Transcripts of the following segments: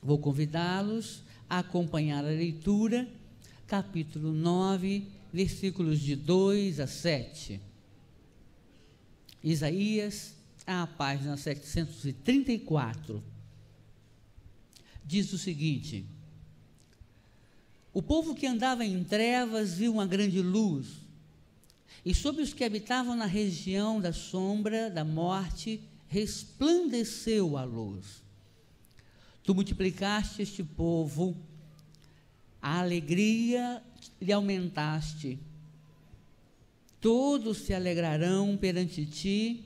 Vou convidá-los a acompanhar a leitura, capítulo 9, versículos de 2 a 7. Isaías, a página 734, diz o seguinte: o povo que andava em trevas viu uma grande luz, e sobre os que habitavam na região da sombra da morte resplandeceu a luz. Tu multiplicaste este povo, a alegria lhe aumentaste. Todos se alegrarão perante ti,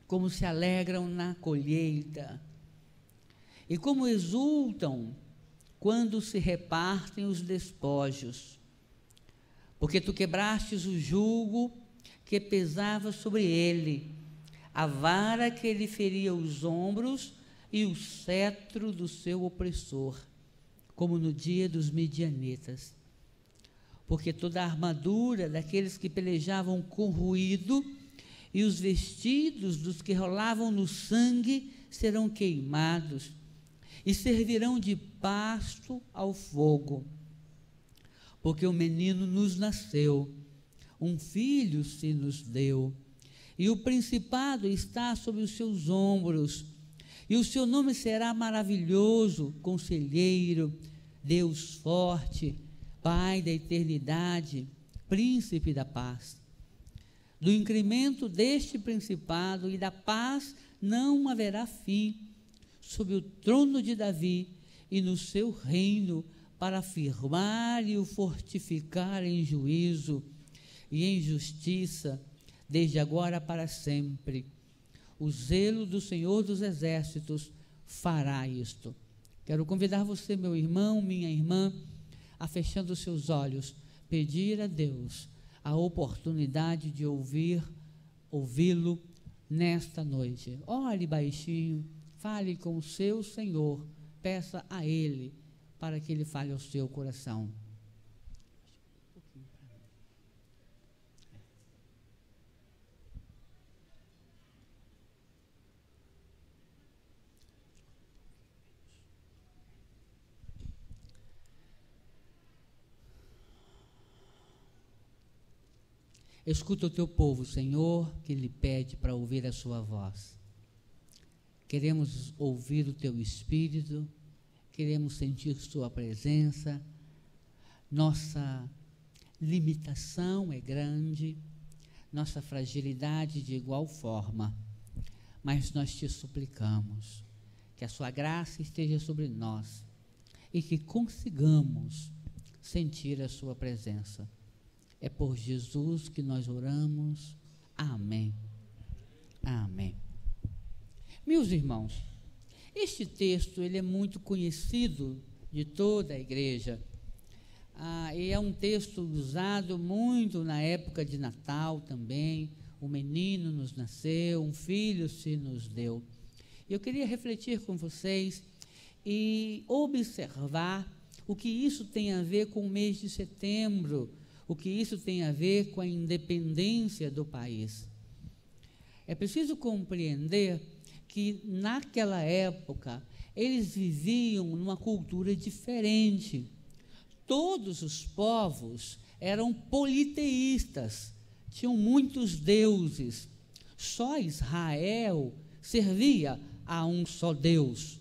como se alegram na colheita, e como exultam quando se repartem os despojos. Porque tu quebrastes o jugo que pesava sobre ele, a vara que lhe feria os ombros e o cetro do seu opressor, como no dia dos midianitas. Porque toda a armadura daqueles que pelejavam com ruído e os vestidos dos que rolavam no sangue serão queimados e servirão de pasto ao fogo. Porque um menino nos nasceu, um filho se nos deu, e o principado está sobre os seus ombros, e o seu nome será maravilhoso, Conselheiro, Deus forte, Pai da eternidade, Príncipe da paz. Do incremento deste principado e da paz não haverá fim, sob o trono de Davi e no seu reino, para afirmar e o fortificar em juízo e em justiça, desde agora para sempre. O zelo do Senhor dos Exércitos fará isto. Quero convidar você, meu irmão, minha irmã, a, fechando os seus olhos, pedir a Deus a oportunidade de ouvi-lo nesta noite. Ore baixinho, fale com o seu Senhor, peça a Ele para que Ele fale ao seu coração. Escuta o teu povo, Senhor, que lhe pede para ouvir a sua voz. Queremos ouvir o teu Espírito, queremos sentir sua presença. Nossa limitação é grande, nossa fragilidade de igual forma, mas nós te suplicamos que a sua graça esteja sobre nós e que consigamos sentir a sua presença. É por Jesus que nós oramos. Amém. Amém. Meus irmãos, este texto ele é muito conhecido de toda a igreja. E é um texto usado muito na época de Natal também. O menino nos nasceu, um filho se nos deu. Eu queria refletir com vocês e observar o que isso tem a ver com o mês de setembro, o que isso tem a ver com a independência do país. É preciso compreender que naquela época eles viviam numa cultura diferente. Todos os povos eram politeístas, tinham muitos deuses. Só Israel servia a um só Deus.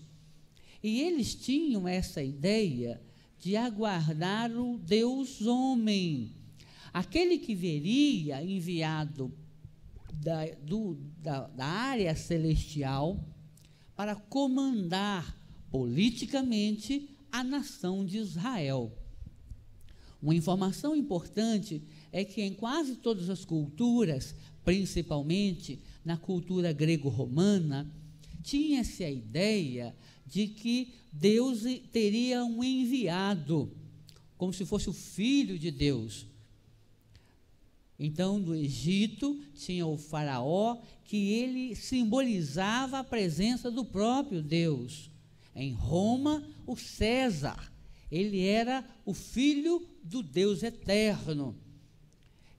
E eles tinham essa ideia de aguardar o Deus homem, aquele que viria enviado da área celestial para comandar politicamente a nação de Israel. Uma informação importante é que em quase todas as culturas, principalmente na cultura grego-romana, tinha-se a ideia de que Deus teria um enviado, como se fosse o Filho de Deus. Então, no Egito, tinha o faraó, que ele simbolizava a presença do próprio Deus. Em Roma, o César, ele era o filho do Deus eterno.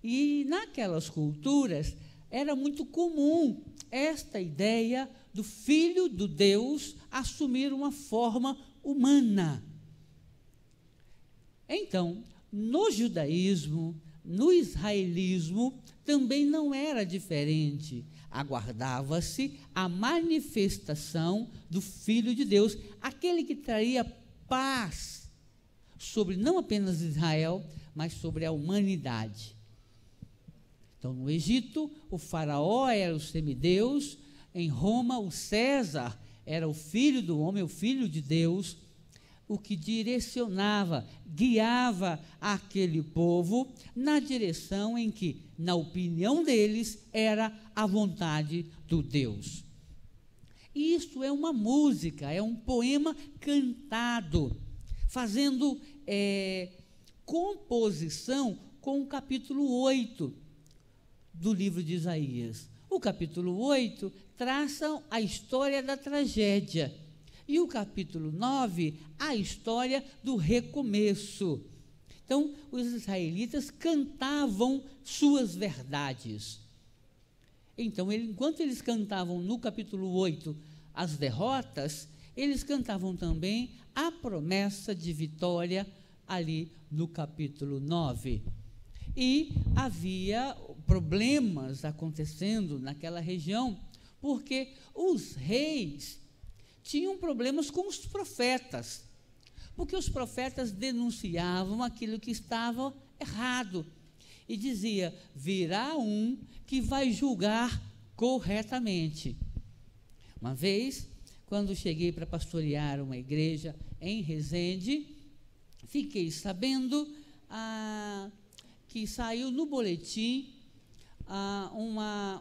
E naquelas culturas, era muito comum esta ideia do Filho do Deus assumir uma forma humana. Então, no judaísmo, no israelismo, também não era diferente. Aguardava-se a manifestação do Filho de Deus, aquele que traria paz sobre não apenas Israel, mas sobre a humanidade. Então, no Egito, o faraó era o semideus, em Roma, o César era o filho do homem, o filho de Deus, o que direcionava, guiava aquele povo na direção em que, na opinião deles, era a vontade do Deus. E isto é uma música, é um poema cantado, fazendo composição com o capítulo 8 do livro de Isaías. O capítulo 8 traça a história da tragédia e o capítulo 9 a história do recomeço. Então, os israelitas cantavam suas verdades. Então, enquanto eles cantavam no capítulo 8 as derrotas, eles cantavam também a promessa de vitória ali no capítulo 9. E havia problemas acontecendo naquela região, porque os reis tinham problemas com os profetas, porque os profetas denunciavam aquilo que estava errado, e dizia, virá um que vai julgar corretamente. Uma vez, quando cheguei para pastorear uma igreja em Resende, fiquei sabendo que saiu no boletim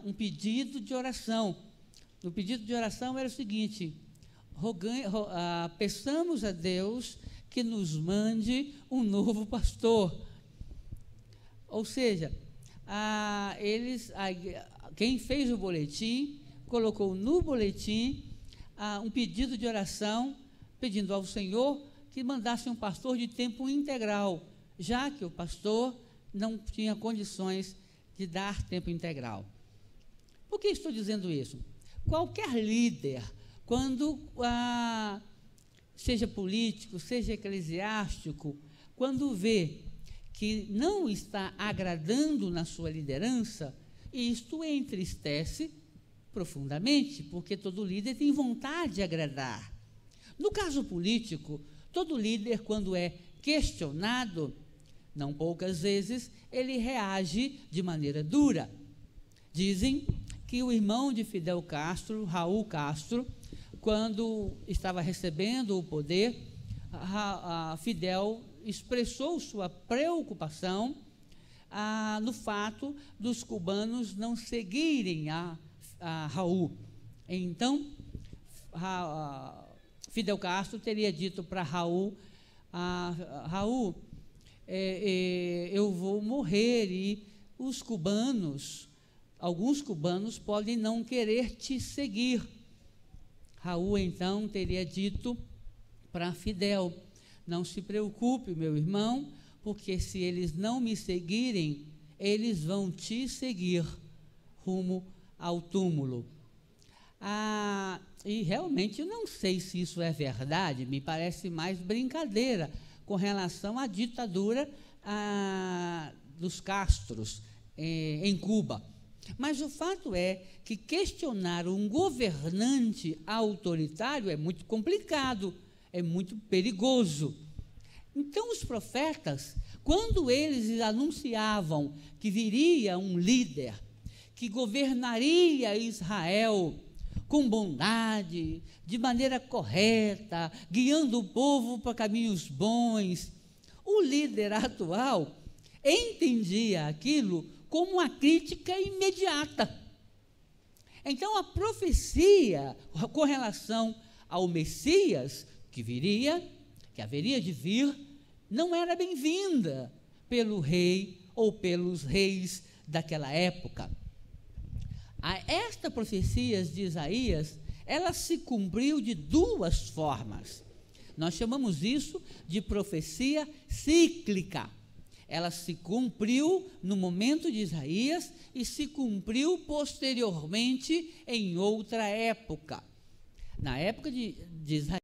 um pedido de oração. O pedido de oração era o seguinte: peçamos a Deus que nos mande um novo pastor. Ou seja, quem fez o boletim colocou no boletim um pedido de oração, pedindo ao Senhor que mandasse um pastor de tempo integral, já que o pastor não tinha condições de dar tempo integral. Por que estou dizendo isso? Qualquer líder, quando seja político, seja eclesiástico, quando vê que não está agradando na sua liderança, isto entristece profundamente, porque todo líder tem vontade de agradar. No caso político, todo líder, quando é questionado, não poucas vezes, ele reage de maneira dura. Dizem que o irmão de Fidel Castro, Raul Castro, quando estava recebendo o poder, Fidel expressou sua preocupação no fato dos cubanos não seguirem a Raul. Então, Fidel Castro teria dito para Raul, Raul, eu vou morrer e os cubanos, alguns cubanos podem não querer te seguir. Raul, então, teria dito para Fidel, não se preocupe, meu irmão, porque se eles não me seguirem, eles vão te seguir rumo ao túmulo. E realmente eu não sei se isso é verdade, me parece mais brincadeira com relação à ditadura dos Castros em Cuba. Mas o fato é que questionar um governante autoritário é muito complicado, é muito perigoso. Então, os profetas, quando eles anunciavam que viria um líder que governaria Israel com bondade, de maneira correta, guiando o povo para caminhos bons, o líder atual entendia aquilo como uma crítica imediata. Então, a profecia com relação ao Messias que viria, que haveria de vir, não era bem-vinda pelo rei ou pelos reis daquela época. Esta profecia de Isaías, ela se cumpriu de duas formas. Nós chamamos isso de profecia cíclica. Ela se cumpriu no momento de Isaías e se cumpriu posteriormente em outra época. Na época de Isaías,